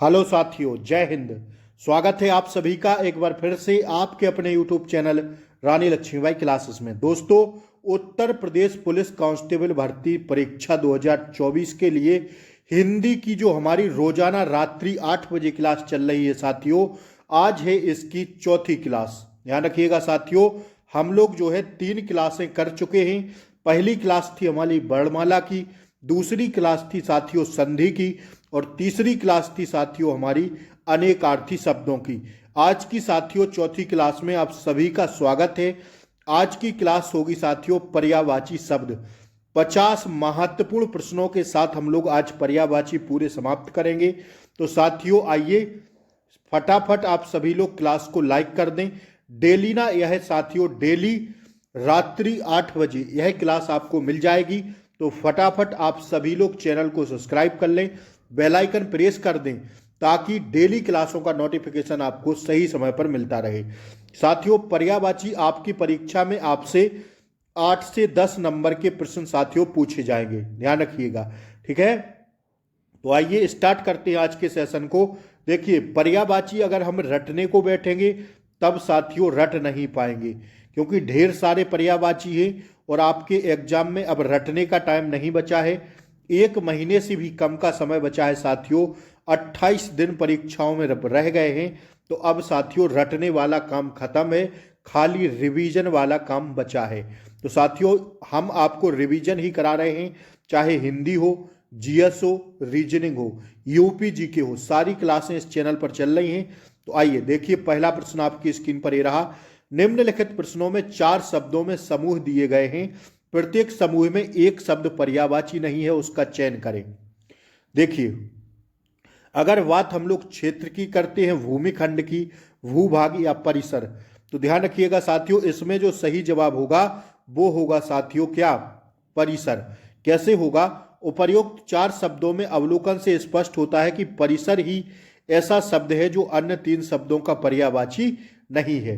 Hello साथियों, जय हिंद। स्वागत है आप सभी का एक बार फिर से आपके अपने यूट्यूब चैनल रानी लक्ष्मीबाई क्लासेस में। दोस्तों, उत्तर प्रदेश पुलिस कांस्टेबल भर्ती परीक्षा 2024 के लिए हिंदी की जो हमारी रोजाना रात्रि 8 बजे क्लास चल रही है साथियों, आज है इसकी चौथी क्लास। ध्यान रखिएगा साथियों, हम लोग जो है 3 क्लासें कर चुके हैं। पहली क्लास थी हमारी वर्णमाला की, दूसरी क्लास थी साथियों संधि की, और तीसरी क्लास थी साथियों हमारी अनेकार्थी शब्दों की। आज की साथियों चौथी क्लास में आप सभी का स्वागत है। आज की क्लास होगी साथियों पर्यायवाची शब्द। 50 महत्वपूर्ण प्रश्नों के साथ हम लोग आज पर्यायवाची पूरे समाप्त करेंगे। तो साथियों आइए फटाफट आप सभी लोग क्लास को लाइक कर दें। डेली ना यह साथियों डेली रात्रि 8 बजे यह क्लास आपको मिल जाएगी। तो फटाफट आप सभी लोग चैनल को सब्सक्राइब कर लें, बेल आइकन प्रेस कर दें ताकि डेली क्लासों का नोटिफिकेशन आपको सही समय पर मिलता रहे। साथियों पर्यायवाची आपकी परीक्षा में आपसे 8 से 10 नंबर के प्रश्न साथियों पूछे जाएंगे, ध्यान रखिएगा, ठीक है। तो आइए स्टार्ट करते हैं आज के सेशन को। देखिए पर्यायवाची अगर हम रटने को बैठेंगे तब साथियों रट नहीं पाएंगे, क्योंकि ढेर सारे पर्यायवाची हैं और आपके एग्जाम में अब रटने का टाइम नहीं बचा है। 1 महीने से भी कम का समय बचा है साथियों। 28 दिन परीक्षाओं में रह गए हैं। तो अब साथियों रटने वाला काम खत्म है, खाली रिवीजन वाला काम बचा है। तो साथियों हम आपको रिवीजन ही करा रहे हैं, चाहे हिंदी हो, जीएस हो, रीजनिंग हो, यूपी जीके हो, सारी क्लासें इस चैनल पर चल रही हैं। तो आइए देखिए पहला प्रश्न आपकी स्क्रीन पर ये रहा। निम्नलिखित प्रश्नों में 4 शब्दों में समूह दिए गए हैं, प्रत्येक समूह में एक शब्द पर्यायवाची नहीं है, उसका चयन करें। देखिए अगर बात हम लोग क्षेत्र की करते हैं, भूमिखंड की, भूभाग या परिसर, तो ध्यान रखिएगा साथियों इसमें जो सही जवाब होगा वो होगा साथियों क्या, परिसर। कैसे होगा? उपर्युक्त 4 शब्दों में अवलोकन से स्पष्ट होता है कि परिसर ही ऐसा शब्द है जो अन्य 3 शब्दों का पर्यायवाची नहीं है।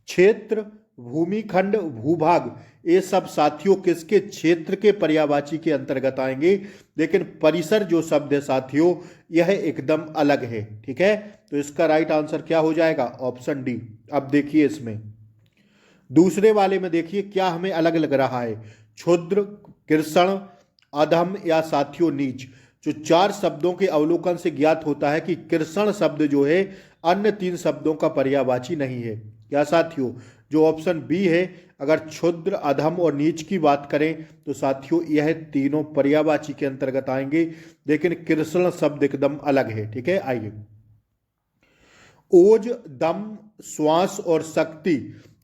क्षेत्र, भूमिखंड, भूभाग ये सब साथियों किसके, क्षेत्र के पर्यायवाची के अंतर्गत आएंगे, लेकिन परिसर जो शब्द है साथियों यह एकदम अलग है, ठीक है। तो इसका राइट आंसर क्या हो जाएगा, ऑप्शन डी। अब देखिए इसमें दूसरे वाले में देखिए क्या हमें अलग लग रहा है, क्षुद्र, कृषण, अधम या साथियों नीच। जो 4 शब्दों के अवलोकन से ज्ञात होता है कि कृषण शब्द जो है अन्य 3 शब्दों का पर्यायवाची नहीं है। क्या साथियों, जो ऑप्शन बी है, अगर क्षुद्र, अधम और नीच की बात करें तो साथियों यह तीनों पर्यायवाची के अंतर्गत आएंगे, लेकिन कृषण शब्द एकदम अलग है, ठीक है। आइए ओज, दम, श्वास और शक्ति,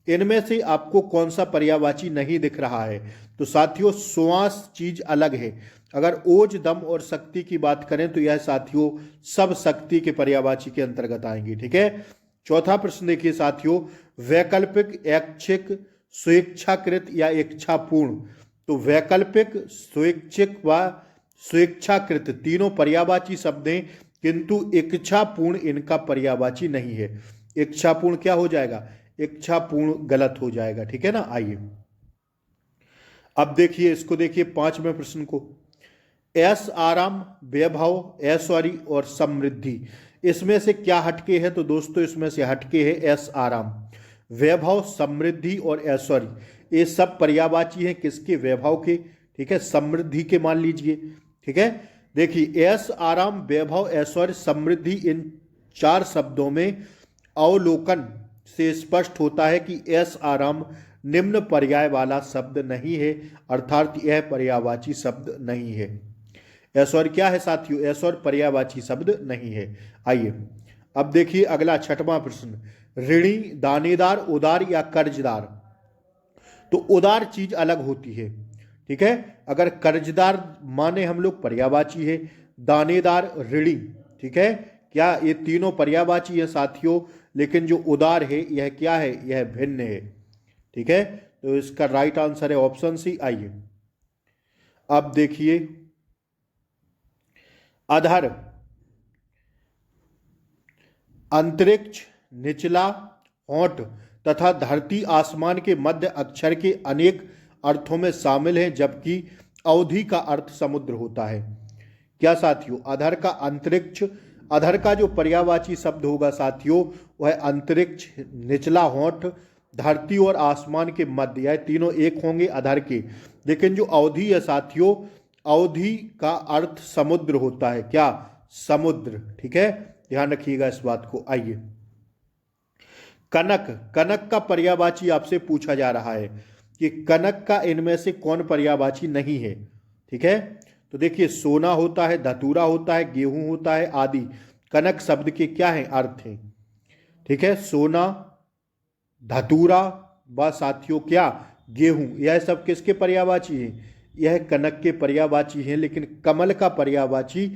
इनमें से आपको कौन सा पर्यायवाची नहीं दिख रहा है? तो साथियों श्वास चीज अलग है। अगर ओज, दम और शक्ति की बात करें तो यह साथियों सब शक्ति के पर्यायवाची के अंतर्गत आएंगे, ठीक है। चौथा प्रश्न देखिए साथियों, वैकल्पिक, ऐच्छिक, स्वेच्छाकृत या इच्छापूर्ण। तो वैकल्पिक, स्वैच्छिक व स्वेच्छाकृत तीनों पर्यायवाची शब्द हैं, किंतु इच्छापूर्ण इनका पर्यायवाची नहीं है। इच्छापूर्ण क्या हो जाएगा, इच्छापूर्ण गलत हो जाएगा, ठीक है ना। आइए अब देखिए इसको, देखिए 5वें प्रश्न को, ऐश आराम, वैभव, ऐश्वर्य और समृद्धि, इसमें से क्या हटके है? तो दोस्तों इसमें से हटके है ऐश आराम। वैभव, समृद्धि और ऐश्वर्य ये सब पर्यायवाची हैं किसके, वैभव के, ठीक है, समृद्धि के मान लीजिए, ठीक है। देखिए ऐश आराम, वैभव, ऐश्वर्य, समृद्धि, इन 4 शब्दों में अवलोकन से स्पष्ट होता है कि ऐश आराम निम्न पर्याय वाला शब्द नहीं है, अर्थात यह पर्यायवाची शब्द नहीं है। ऐश्वर्य क्या है साथियों, ऐश्वर्य पर्यायवाची शब्द नहीं है। आइए अब देखिए अगला 6वां प्रश्न, ऋणी, दानेदार, उदार या कर्जदार। तो उदार चीज अलग होती है, ठीक है। अगर कर्जदार माने हम लोग पर्यायवाची है, दानेदार, ऋणी, ठीक है, क्या ये तीनों पर्यायवाची है साथियों, लेकिन जो उदार है यह क्या है, यह भिन्न है, ठीक है। तो इसका राइट आंसर है ऑप्शन सी। आइए अब देखिए अधर, अंतरिक्ष, निचला, होंठ तथा धरती आसमान के मध्य अक्षर के अनेक अर्थों में शामिल हैं, जबकि अवधि का अर्थ समुद्र होता है। क्या साथियों, अधर का अंतरिक्ष, अधर का जो पर्यायवाची शब्द होगा साथियों वह अंतरिक्ष, निचला होंठ, धरती और आसमान के मध्य, यह तीनों एक होंगे अधर के। लेकिन जो अवधि है साथियों, अवधि का अर्थ समुद्र होता है। क्या? समुद्र। ठीक है, ध्यान रखिएगा इस बात को। आइए, कनक, कनक का पर्यायवाची आपसे पूछा जा रहा है कि कनक का इनमें से कौन पर्यायवाची नहीं है। ठीक है, तो देखिए सोना होता है, धतूरा होता है, गेहूं होता है आदि। कनक शब्द के क्या है अर्थ हैं? ठीक है, सोना, धतूरा व साथियों क्या? गेहूं। यह सब किसके पर्यायवाची हैं? यह कनक के पर्यायवाची हैं। लेकिन कमल का पर्यायवाची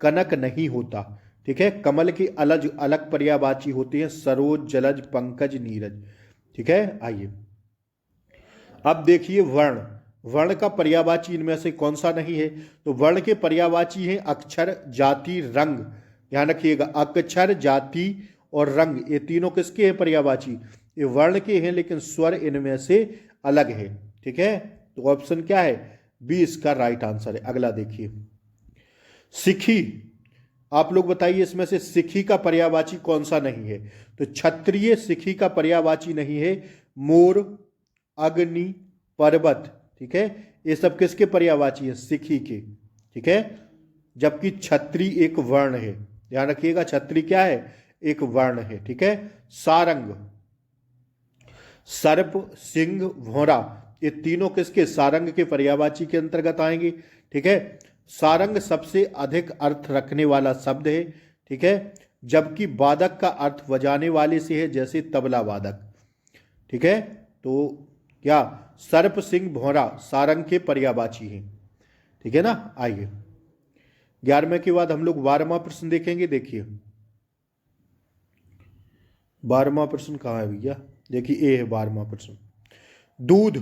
कनक नहीं होता। ठीक है, कमल के अलग अलग पर्यायवाची होते हैं, सरोज, जलज, पंकज, नीरज। ठीक है, आइए अब देखिए वर्ण, वर्ण का पर्यायवाची इनमें से कौन सा नहीं है? तो वर्ण के पर्यायवाची हैं अक्षर, जाति, रंग। ध्यान रखिएगा, अक्षर, जाति और रंग, ये तीनों किसके हैं पर्यायवाची? ये वर्ण के हैं, लेकिन स्वर इनमें से अलग है। ठीक है, तो ऑप्शन क्या है? बी इसका राइट आंसर है। अगला देखिए, सिखी। आप लोग बताइए इसमें से सिखी का पर्यायवाची कौन सा नहीं है? तो क्षत्रिय सिखी का पर्यायवाची नहीं है। मोर, अग्नि, पर्वत। ठीक है, ये सब किसके पर्यायवाची है? सिखी के। ठीक है, जबकि क्षत्रिय एक वर्ण है। ध्यान रखिएगा, क्षत्रिय क्या है? एक वर्ण है। ठीक है, सारंग, सर्प, सिंह, भौरा, ये तीनों किसके? सारंग के पर्यायवाची के अंतर्गत आएंगे। ठीक है, सारंग सबसे अधिक अर्थ रखने वाला शब्द है। ठीक है, जबकि वादक का अर्थ बजाने वाले से है, जैसे तबला वादक। ठीक है, तो क्या सर्प, सिंह, भौरा सारंग के पर्यायवाची हैं। ठीक है ना। आइए 11वें के बाद हम लोग 12वां प्रश्न देखेंगे। देखिए 12वां प्रश्न कहाँ है भैया? देखिए ए है 12वां प्रश्न। दूध,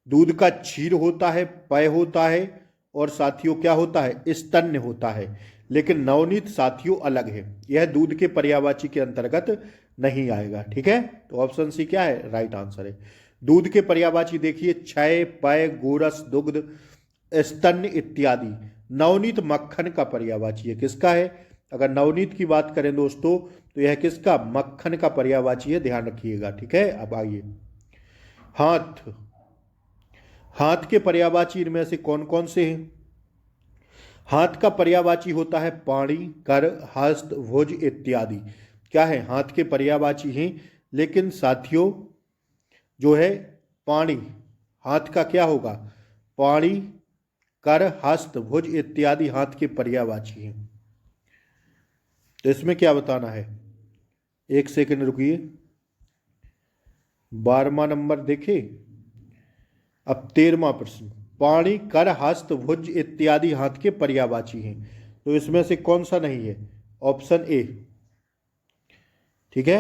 दूध का क्षीर होता है, पेय होता है और साथियों क्या होता है? स्तन्य होता है। लेकिन नवनीत साथियों अलग है, यह दूध के पर्यायवाची के अंतर्गत नहीं आएगा। ठीक है, तो ऑप्शन सी क्या है? राइट आंसर है। दूध के पर्यायवाची देखिए क्षय, पेय, गोरस, दुग्ध, स्तन्य इत्यादि। नवनीत मक्खन का पर्यायवाची है। किसका है? अगर नवनीत की बात करें दोस्तों तो यह किसका? मक्खन का पर्यायवाची है, ध्यान रखिएगा। ठीक है, अब आइए हाथ, हाथ के पर्यायवाची इनमें से कौन कौन से हैं? हाथ का पर्यायवाची होता है पाणी, कर, हस्त, भुज इत्यादि। क्या है? हाथ के पर्यायवाची हैं। लेकिन साथियों जो है पाणी, हाथ का क्या होगा? पाणी, कर, हस्त, भुज इत्यादि हाथ के पर्यायवाची हैं। तो इसमें क्या बताना है? एक सेकंड रुकिए, 12वां नंबर देखे। अब 13वां प्रश्न, पाणी, कर, हस्त, भुज इत्यादि हाथ के पर्यायवाची हैं। तो इसमें से कौन सा नहीं है? Option A. ठीक है,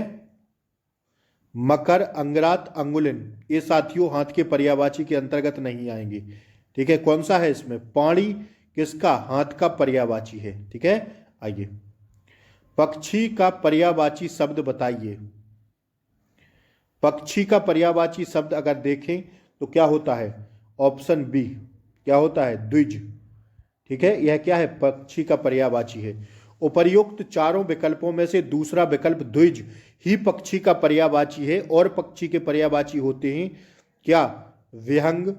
मकर, अंगरात, अंगुलिन, ये साथियों हाथ के पर्यायवाची के अंतर्गत नहीं आएंगे। ठीक है, कौन सा है इसमें? पाणी किसका? हाथ का पर्यायवाची है। ठीक है, आइए पक्षी का पर्यायवाची शब्द बताइए। पक्षी का पर्यायवाची शब्द अगर देखें तो क्या होता है? ऑप्शन बी, क्या होता है? द्विज। ठीक है, यह क्या है? पक्षी का पर्यायवाची है। उपर्युक्त चारों विकल्पों में से दूसरा विकल्प द्विज ही पक्षी का पर्यायवाची है। और पक्षी के पर्यायवाची होते हैं क्या? विहंग,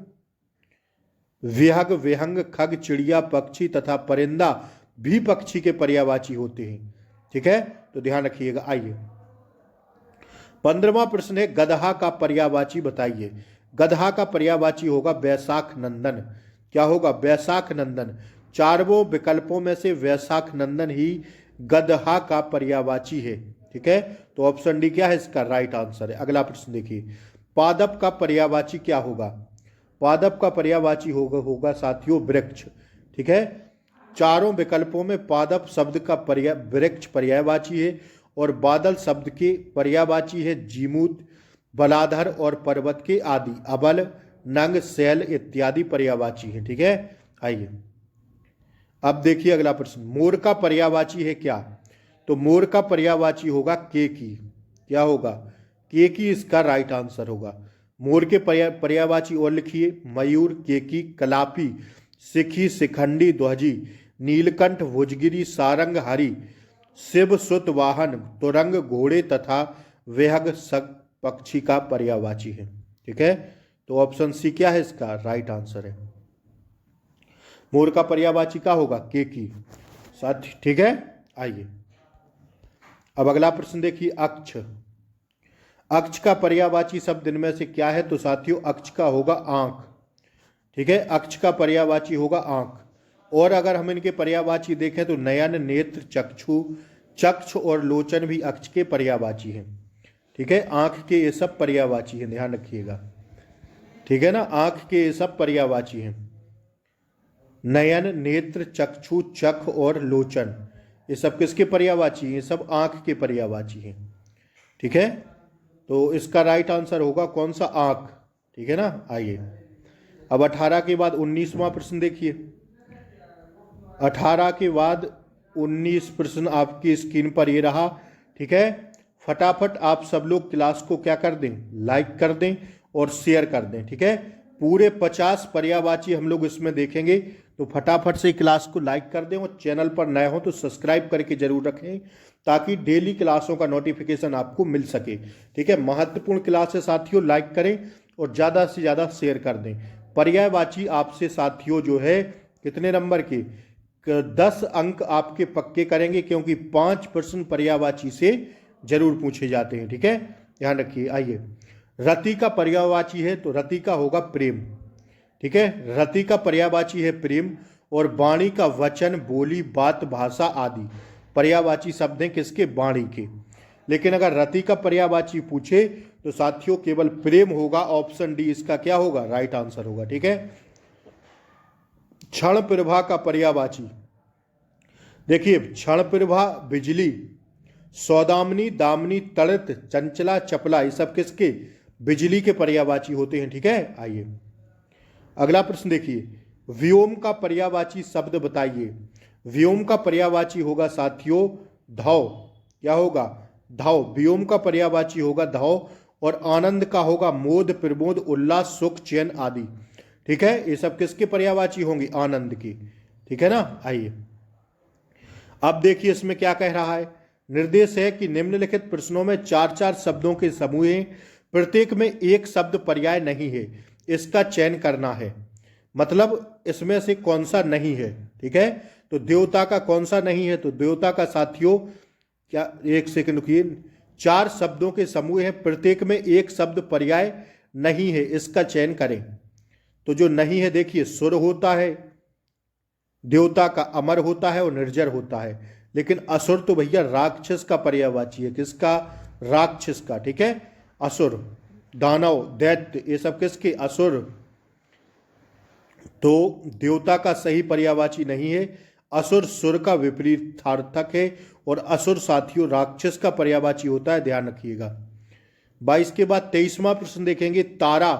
विहग, विहंग, खग, चिड़िया, पक्षी तथा परिंदा भी पक्षी के पर्यायवाची होते हैं। ठीक है, तो ध्यान रखिएगा। आइए 15वां प्रश्न है गदहा का पर्यायवाची बताइए। गदहा का पर्यायवाची होगा वैशाख नंदन। क्या होगा? वैशाख नंदन। चारों विकल्पों में से वैशाख नंदन ही गदहा का पर्यायवाची है। ठीक है, तो ऑप्शन डी क्या है इसका? राइट आंसर है। अगला प्रश्न देखिए, पादप का पर्यायवाची क्या होगा? पादप का पर्यायवाची होगा साथियों वृक्ष। ठीक है, चारों विकल्पों में पादप शब्द का वृक्ष पर्यायवाची है और बादल शब्द के पर्यायवाची है जीमूत, बलाधर और पर्वत के आदि। अबल, नंग, शैल इत्यादि पर्यायवाची है। ठीक है, आइए अब देखिए अगला प्रश्न, मोर का पर्यायवाची है क्या? तो मोर का पर्यायवाची होगा केकी। क्या होगा? केकी इसका राइट आंसर होगा। मोर के पर्यायवाची और लिखिए, मयूर, केकी, कलापी, सिखी, शिखंडी, ध्वजी। नीलकंठ, भुजगिरी, सारंग, हरि, शिव, सुत, वाहन, तुरंग, घोड़े तथा वेहग सब पक्षी का पर्यायवाची है। ठीक है, तो ऑप्शन सी क्या है इसका राइट आंसर है। मोर का पर्यायवाची क्या होगा केकी साथ। ठीक है, आइए अब अगला प्रश्न देखिए। अक्ष, अक्ष का पर्यायवाची शब्द इनमें से क्या है? तो साथियों अक्ष का होगा आंख। ठीक है, अक्ष का पर्यायवाची होगा आंख। और अगर हम इनके पर्यायवाची देखें तो नयन, नेत्र, चक्षु, चक्ष और लोचन भी अक्ष के पर्यायवाची हैं। ठीक है, आंख के ये सब पर्यायवाची हैं, ध्यान रखिएगा। ठीक है ना, आंख के ये सब पर्यायवाची हैं। नयन, नेत्र, चक्षु, चख और लोचन ये सब किसके पर्यायवाची हैं? ये सब आंख के पर्यायवाची हैं। ठीक है, तो इसका राइट आंसर होगा कौन सा? आंख। ठीक है ना, आइए अब 18 के बाद 19वां प्रश्न देखिए। 18 के बाद 19 प्रश्न आपकी स्क्रीन पर ये रहा। ठीक है, फटाफट आप सब लोग क्लास को क्या कर दें, लाइक कर दें और शेयर कर दें। ठीक है, पूरे 50 पर्यायवाची हम लोग इसमें देखेंगे, तो फटाफट से क्लास को लाइक कर दें और चैनल पर नए हो तो सब्सक्राइब करके जरूर रखें ताकि डेली क्लासों का नोटिफिकेशन आपको मिल सके। ठीक है, महत्वपूर्ण क्लास है साथियों, लाइक करें और ज़्यादा से ज़्यादा शेयर कर दें। पर्यायवाची आपसे साथियों जो है कितने नंबर के 10 अंक आपके पक्के करेंगे, क्योंकि 5 प्रश्न पर्यायवाची से जरूर पूछे जाते हैं। ठीक है, ध्यान रखिए। आइए, रति का पर्यायवाची है तो रति का होगा प्रेम। ठीक है, रति का पर्यायवाची है प्रेम और वाणी का वचन, बोली, बात, भाषा आदि पर्यायवाची शब्द हैं किसके? वाणी के। लेकिन अगर रति का पर्यायवाची पूछे तो साथियों केवल प्रेम होगा। ऑप्शन डी इसका क्या होगा? राइट आंसर होगा। ठीक है, क्षण प्रभा का पर्यायवाची देखिए, क्षण प्रभा बिजली, सौदामिनी, दामिनी, तड़ित, चंचला, चपला ये सब किसके? बिजली के पर्यायवाची होते हैं। ठीक है, आइए अगला प्रश्न देखिए। व्योम का पर्यायवाची शब्द बताइए। व्योम का पर्यायवाची होगा साथियों धौ। क्या होगा? धौ। व्योम का पर्यायवाची होगा धौ और आनंद का होगा मोद, प्रमोद, उल्लास, सुख, चैन आदि। ठीक है, ये सब किसके पर्यायवाची होंगे? आनंद की। ठीक है ना, आइए अब देखिए इसमें क्या कह रहा है। निर्देश है कि निम्नलिखित प्रश्नों में 4-4 शब्दों के समूह हैं, प्रत्येक में एक शब्द पर्याय नहीं है, इसका चयन करना है। मतलब इसमें से कौन सा नहीं है। ठीक है, तो देवता का कौन सा नहीं है? तो देवता का साथियों क्या, एक सेकंड रुकिए, 4 शब्दों के समूह है, प्रत्येक में एक शब्द पर्याय नहीं है, इसका चयन करें। तो जो नहीं है देखिए, सुर होता है, देवता का अमर होता है और निर्जर होता है। लेकिन असुर तो भैया राक्षस का पर्यायवाची है। किसका? राक्षस का। ठीक है, असुर, दानव, दैत्य ये सब किसके? असुर। तो देवता का सही पर्यायवाची नहीं है। असुर सुर का विपरीतार्थक है और असुर साथियों राक्षस का पर्यायवाची होता है, ध्यान रखिएगा। 22 के बाद 23वां प्रश्न देखेंगे। तारा,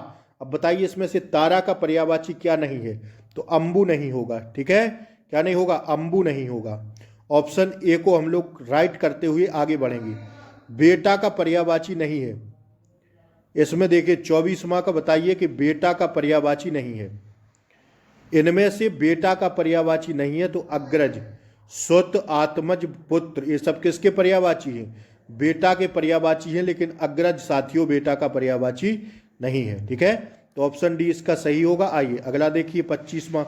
अब बताइए इसमें से तारा का पर्यायवाची क्या नहीं है? तो अंबु नहीं होगा। ठीक है, क्या नहीं होगा? अंबु नहीं होगा। ऑप्शन ए को हम लोग राइट करते हुए आगे बढ़ेंगे। बेटा का पर्यायवाची नहीं है। इसमें देखिए 24वां का बताइए कि बेटा का पर्यायवाची नहीं है। इनमें से बेटा का पर्यायवाची नहीं है तो अग्रज, सुत, आत्मज, पुत्र ये सब किसके पर्यायवाची हैं? बेटा के पर्यायवाची हैं, लेकिन अग्रज साथियों बेटा का पर्यायवाची नहीं है। ठीक है, तो ऑप्शन डी इसका सही होगा। आइए अगला देखिए 25वां।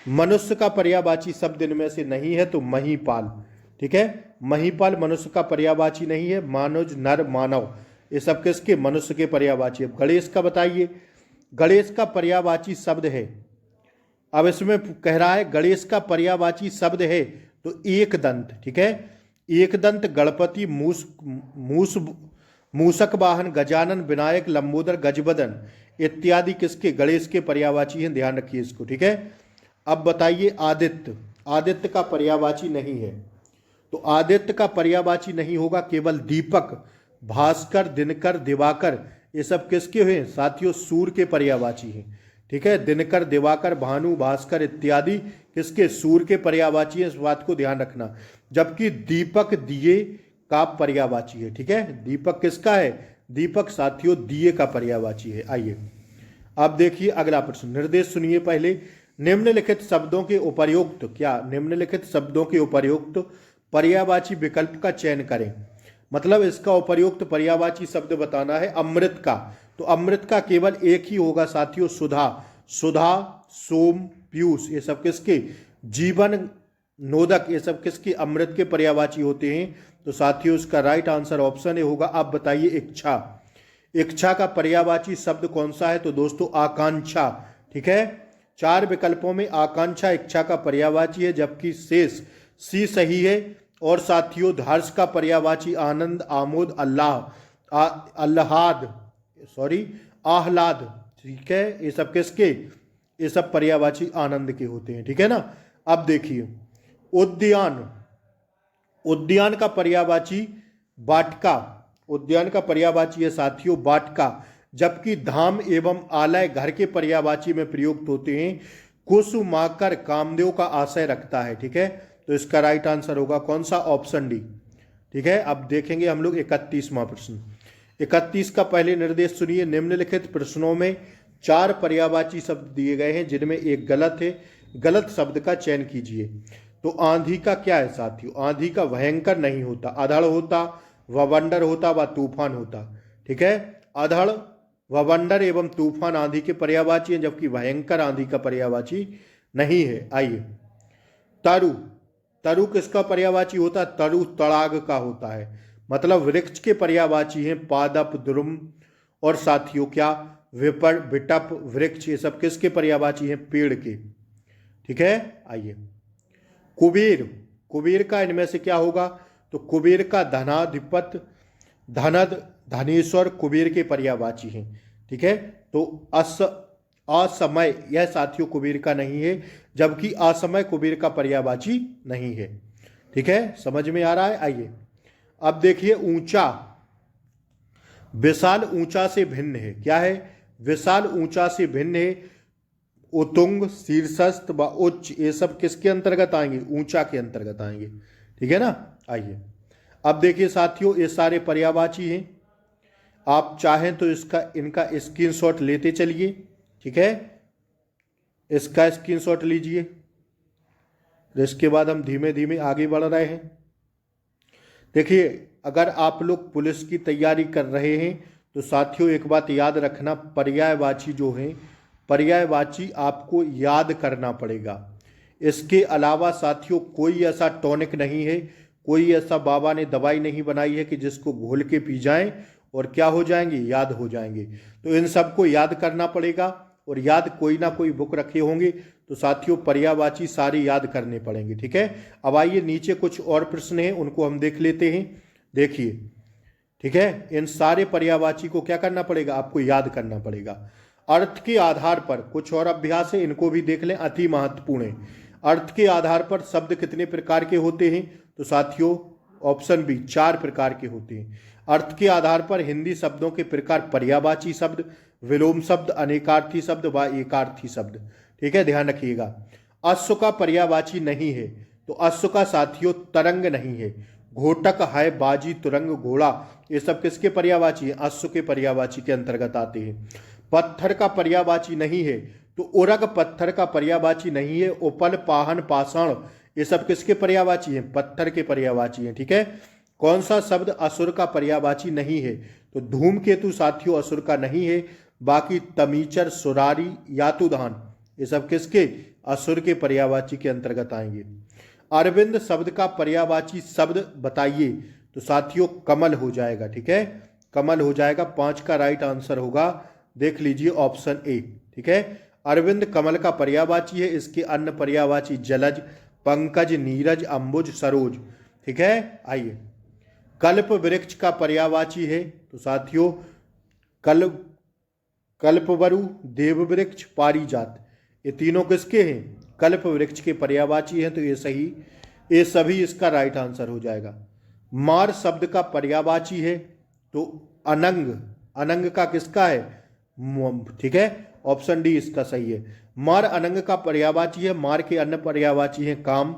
मनुष्य का पर्यायवाची शब्द इनमें से नहीं है तो महीपाल। ठीक है, महीपाल मनुष्य का पर्यायवाची नहीं है। मानुज, नर, मानव ये सब किसके? मनुष्य के पर्यायवाची। अब गणेश का बताइए। गणेश का पर्यायवाची शब्द है, अब इसमें कह रहा है गणेश का पर्यायवाची शब्द है तो एक दंत। ठीक है, एक दंत, गणपति, मूषक वाहन, गजानन, विनायक, लंबोदर, गजबदन इत्यादि किसके? गणेश के पर्यायवाची हैं, ध्यान रखिए इसको। ठीक है, अब बताइए आदित्य। आदित्य का पर्यायवाची नहीं है तो आदित्य का पर्यायवाची नहीं होगा, केवल दीपक, भास्कर, दिनकर, दिवाकर ये सब किसके हुए? साथियों सूर्य के पर्यायवाची हैं। ठीक है, दिनकर, दिवाकर, भानु, भास्कर इत्यादि किसके? सूर्य के पर्यायवाची है, इस बात को ध्यान रखना। जबकि दीपक दिए का पर्यायवाची है। ठीक है, दीपक किसका है? दीपक साथियों दिए का पर्यायवाची है। आइए अब देखिए अगला प्रश्न। निर्देश सुनिए पहले। निम्नलिखित शब्दों के उपर्युक्त क्या निम्नलिखित शब्दों के उपर्युक्त पर्यायवाची विकल्प का चयन करें। मतलब इसका उपर्युक्त पर्यायवाची शब्द बताना है अमृत का, तो अमृत का केवल एक ही होगा साथियों, सुधा। सुधा, सोम, पीयूष, ये सब किसके, जीवन नोदक, ये सब किसके, अमृत के पर्यायवाची होते हैं। तो साथियों इसका राइट आंसर ऑप्शन ए होगा। आप बताइए इच्छा, इच्छा का पर्यायवाची शब्द कौन सा है। तो दोस्तों आकांक्षा। ठीक है, 4 विकल्पों में आकांक्षा इच्छा का पर्यायवाची है, जबकि शेष सी सही है। और साथियों हर्ष का पर्यायवाची आनंद, आमोद, आह्लाद, आह्लाद। ठीक है, ये सब किसके, ये सब पर्यायवाची आनंद के होते हैं। ठीक है ना। अब देखिए उद्यान, उद्यान का पर्यायवाची वाटिका, उद्यान का पर्यायवाची है साथियों वाटिका, जबकि धाम एवं आलय घर के पर्यायवाची में प्रयुक्त होते हैं। कुसुमाकर कामदेव का आशय रखता है। ठीक है, तो इसका राइट आंसर होगा कौन सा, ऑप्शन डी। ठीक है, अब देखेंगे हम लोग 31वां प्रश्न। 31 का पहले निर्देश सुनिए। निम्नलिखित प्रश्नों में 4 पर्यायवाची शब्द दिए गए हैं जिनमें एक गलत है, गलत शब्द का चयन कीजिए। तो आंधी का क्या है साथियों, आंधी का भयंकर नहीं होता, अधड़ होता, ववंडर होता व तूफान होता। ठीक है, अधड़, ववंडर एवं तूफान आंधी के पर्यायवाची हैं, जबकि भयंकर आंधी का पर्यायवाची नहीं है। आइए तरु, तरु किसका पर्यायवाची होता है, तरु तड़ाग का होता है। मतलब वृक्ष के पर्यायवाची हैं पादप, द्रुम और साथियों क्या विपर, विटप, वृक्ष, ये सब किसके पर्यायवाची हैं, पेड़ के। ठीक है, आइए कुबेर, कुबेर का इनमें से क्या होगा। तो कुबेर का धनाधिपत, धनद, धनेश्वर कुबेर के पर्यायवाची हैं। ठीक है, तो असमय यह साथियों कुबेर का नहीं है, जबकि असमय कुबेर का पर्यायवाची नहीं है। ठीक है, समझ में आ रहा है। आइए अब देखिए ऊंचा, विशाल ऊंचा से भिन्न है। क्या है, विशाल ऊंचा से भिन्न है। उतुंग, शीर्षस्थ व उच्च, ये सब किसके अंतर्गत आएंगे, ऊंचा के अंतर्गत आएंगे। ठीक है ना। आइए अब देखिए साथियों ये सारे पर्यायवाची हैं, आप चाहें तो इनका स्क्रीनशॉट लेते चलिए। ठीक है, इसका स्क्रीनशॉट लीजिए, इसके बाद हम धीमे धीमे आगे बढ़ रहे हैं। देखिए अगर आप लोग पुलिस की तैयारी कर रहे हैं तो साथियों एक बात याद रखना, पर्यायवाची जो हैं, पर्यायवाची आपको याद करना पड़ेगा। इसके अलावा साथियों कोई ऐसा टॉनिक नहीं है, कोई ऐसा बाबा ने दवाई नहीं बनाई है कि जिसको घोल के पी जाएं और क्या हो जाएंगे, याद हो जाएंगे। तो इन सबको याद करना पड़ेगा, और याद कोई ना कोई बुक रखे होंगे तो साथियों पर्यायवाची सारे याद करने पड़ेंगे। ठीक है, अब आइए नीचे कुछ और प्रश्न हैं उनको हम देख लेते हैं। देखिए ठीक है, इन सारे पर्यायवाची को क्या करना पड़ेगा, आपको याद करना पड़ेगा। अर्थ के आधार पर कुछ और अभ्यास है, इनको भी देख लें, अति महत्वपूर्ण है। अर्थ के आधार पर शब्द कितने प्रकार के होते हैं, तो साथियों ऑप्शन बी 4 प्रकार के होते हैं। अर्थ के आधार पर हिंदी शब्दों के प्रकार पर्यायवाची शब्द, विलोम शब्द, अनेकार्थी शब्द व एकार्थी शब्द। ठीक है, ध्यान रखिएगा। अश्व का पर्यायवाची नहीं है, तो अश्व का साथियों तरंग नहीं है। घोटक है, बाजी, तुरंग, घोड़ा, ये सब किसके पर्यायवाची है, अश्व के पर्यायवाची के अंतर्गत आते हैं। पत्थर का पर्यायवाची नहीं है, तो उरग पत्थर का पर्यायवाची नहीं है। उपल, पाहन, पाषाण, ये सब किसके पर्यायवाची हैं, पत्थर के पर्यायवाची हैं। ठीक है, कौन सा शब्द असुर का पर्यायवाची नहीं है, तो धूमकेतु साथियों असुर का नहीं है। बाकी तमीचर, सुरारी, यातुधान, ये सब किसके, असुर के पर्यायवाची के अंतर्गत आएंगे। अरविंद शब्द का पर्यायवाची शब्द बताइए, तो साथियों कमल हो जाएगा। ठीक है, कमल हो जाएगा। 5 का राइट आंसर होगा, देख लीजिए ऑप्शन ए। ठीक है, अरविंद कमल का पर्यायवाची है। इसके अन्य पर्यायवाची जलज, पंकज, नीरज, अंबुज, सरोज। ठीक है, आइए कल्प वृक्ष का पर्यायवाची है, तो साथियों कल्पवरु, देव वृक्ष, पारिजात, ये तीनों किसके हैं, कल्प वृक्ष के पर्यायवाची हैं। तो ये सही, ये सभी इसका राइट आंसर हो जाएगा। मार शब्द का पर्यायवाची है, तो अनंग, अनंग का किसका है, ठीक है, ऑप्शन डी इसका सही है। मार अनंग का पर्यायवाची है। मार के अन्य पर्यायवाची हैं काम,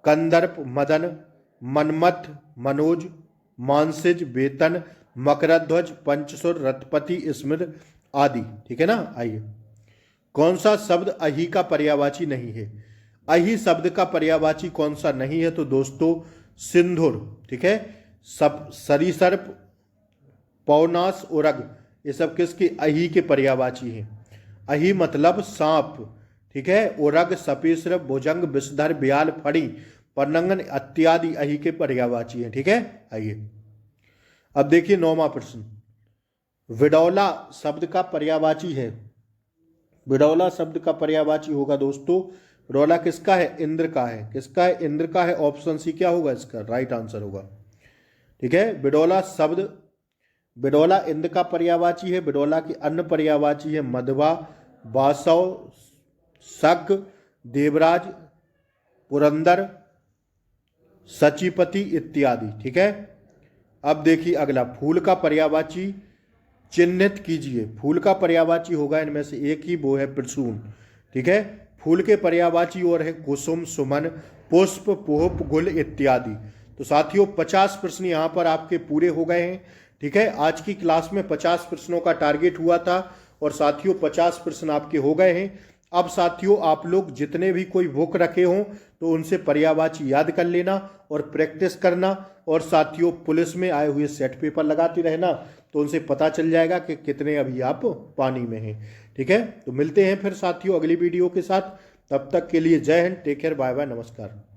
कंदर्प, मदन, मनमथ, मनोज, मानसिज, वेतन, मकरध्वज, पंचसुर, रथपति, स्मृत आदि। ठीक है ना। आइए कौन सा शब्द अहि का पर्यायवाची नहीं है? अहि शब्द का पर्यायवाची कौन सा नहीं है? तो दोस्तों सिंधुर, ठीक है। सब सरीसर्प, पौनास, उरग, ये सब किसके अहि के पर्यायवाची हैं। अहि मतलब सांप, ठीक है। उरग, सपेश्वर, भुजंग, विषधर, ब्याल, फड़ी, पन्नगन इत्यादि अहि के पर्यायवाची हैं, ठीक है। आइए अब देखिए 9वां प्रश्न। विडौला शब्द का पर्यायवाची है। विडौला शब्द का पर्यायवाची होगा दोस्तों, विडौला किसका है? इंद्र का है। किसका है? इंद्र का है। ऑप्शन सी क्या होगा इसका? राइट आंसर होगा, ठीक है। विडौला शब्द, विडौला इंद्र का पर्यायवाची है। विडौला की अन्य पर्यायवाची है मधवा, वासव, शक, देवराज, पुरंदर, सचिपति इत्यादि, ठीक है। अब देखिए अगला, फूल का पर्यायवाची चिन्हित कीजिए। फूल का पर्यायवाची होगा इनमें से एक ही, वो है प्रसून, ठीक है। फूल के पर्यायवाची और है कुसुम, सुमन, पुष्प, पुष्प, गुल इत्यादि। तो साथियों 50 प्रश्न यहाँ पर आपके पूरे हो गए हैं, ठीक है। आज की क्लास में 50 प्रश्नों का टारगेट हुआ था और साथियों 50 प्रश्न आपके हो गए हैं। अब साथियों आप लोग जितने भी कोई बुक रखे हों तो उनसे पर्यायवाची याद कर लेना और प्रैक्टिस करना, और साथियों पुलिस में आए हुए सेट पेपर लगाते रहना, तो उनसे पता चल जाएगा कि कितने अभी आप पानी में हैं, ठीक है। तो मिलते हैं फिर साथियों अगली वीडियो के साथ। तब तक के लिए जय हिंद, टेक केयर, बाय बाय, नमस्कार।